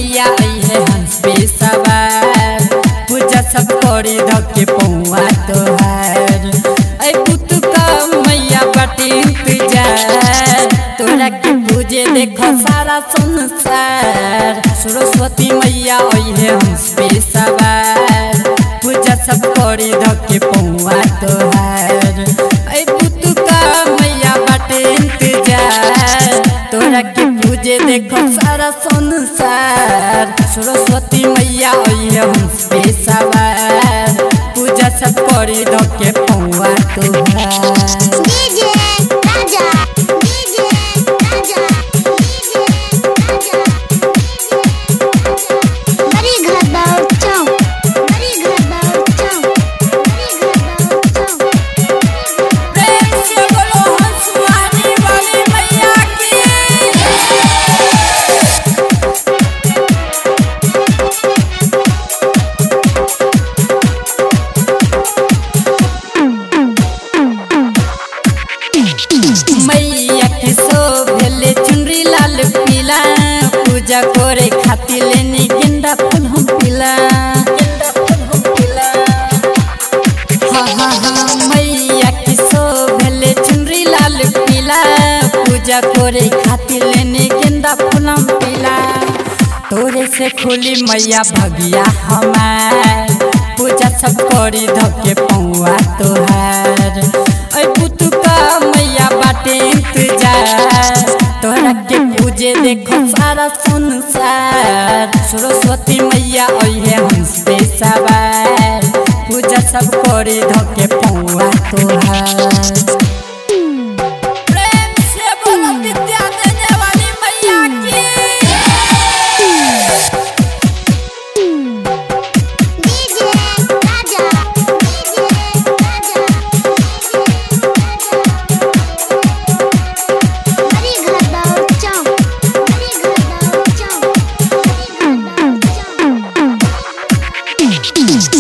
मैया आई है हंस पे सवार, पूजा सब करी धके पौआ तोहार। ऐ पुतका मैया बाटे इंतजार, तोरा के पूजे देखो सारा संसार। सरस्वती मैया आई है हंस पे सवार, पूजा सब करी धके पौआ तोहार। ऐ पुतका मैया बाटे इंतजार, तोरा के पूजे देखो सारा संसार। सरस्वती मैया आई है हंस पे सवार, पूजा सब करी धके पौआ तोहार। मैया के शोभले चुनरी लाल पीला, पूजा करे खातिर लेनी गेंदा फूल हम पीला। हाँ मैया के शोभले चुनरी लाल पीला, पूजा करे खातिर लेनी गेंदा फूल हम पीला। तोरे से खुली मैया भगिया हमार, पूजा सब करी धके पौआ तोहार। ऐ पुतका मैया बाटे इंतजार, तोरा के पूजे देखो सारा संसार। सरस्वती मैया आई है हंस पे सवार, पूजा सब करी धके पौआ तोहार। प्रेम से बोलो विद्या देने वाली मैया की।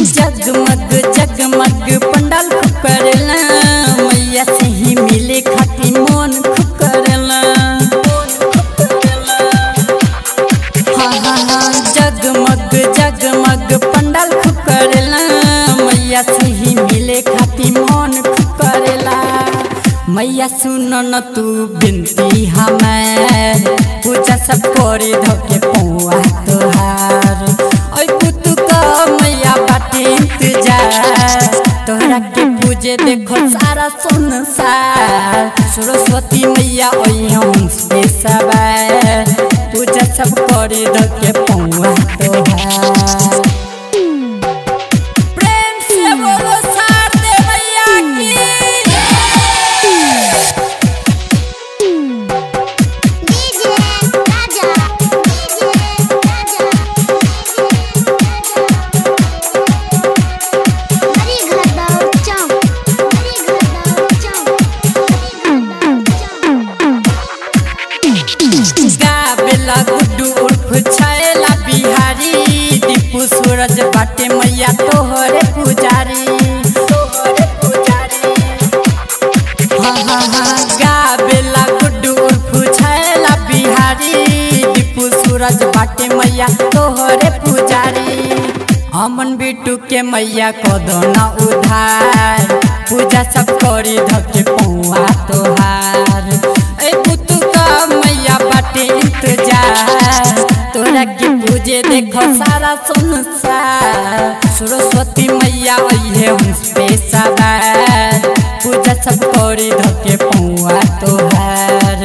जगमग जगमग पंडाल करेला, मैया से ही मिले खाती मन करेला। हाँ जगमग जगमग पंडाल करेला, मैया से ही मिले खाती मन करेला। मैया सुन न तू बिनती हमार, पूजा सब करी धके पौआ तोहार। ऐ पुतका मैया बाटे इंतजार, तोरा के पूजे देखो सारा संसार। सरस्वती मैया आई हंस पे सवार, पूजा सब करी धके पौआ तोहार। प्रेम से बोलो शारदे मैया की। गावेला गुड्डू उर्फ छैला बिहारी, दीपू सूरज बाटे मैया तोहरे पुजारी। हाँ गावेला गुड्डू उर्फ छैला बिहारी, दीपू सूरज बाटे मैया तोहरे पुजारी। अमन बिट्टू के मैया को दो ना उधार, पूजा सब करी धके पौआ तोहार। ऐ पुतका मैया बाटे इंतजार, तोरा के पूजे देखो सारा संसार। सरस्वती मैया आई है हंस पे सवार, पूजा सब करी धके पौआ तोहार।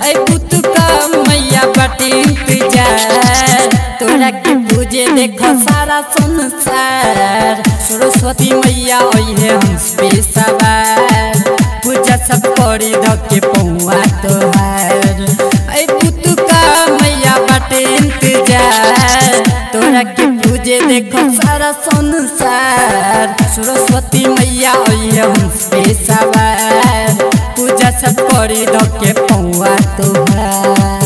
ऐ पुतका मैया बाटे इंतजार, तोरा के पूजे देखो सारा संसार। सरस्वती मैया आई है हंस पे सवार, पूजा सब करी धके पौआ तोहार। ऐ पुतका मैया बाटे इंतजार, तोरा के पूजे देखो सारा संसार। सरस्वती मैया आई है हंस पे सवार, पूजा सब करी धके पौआ तोहार।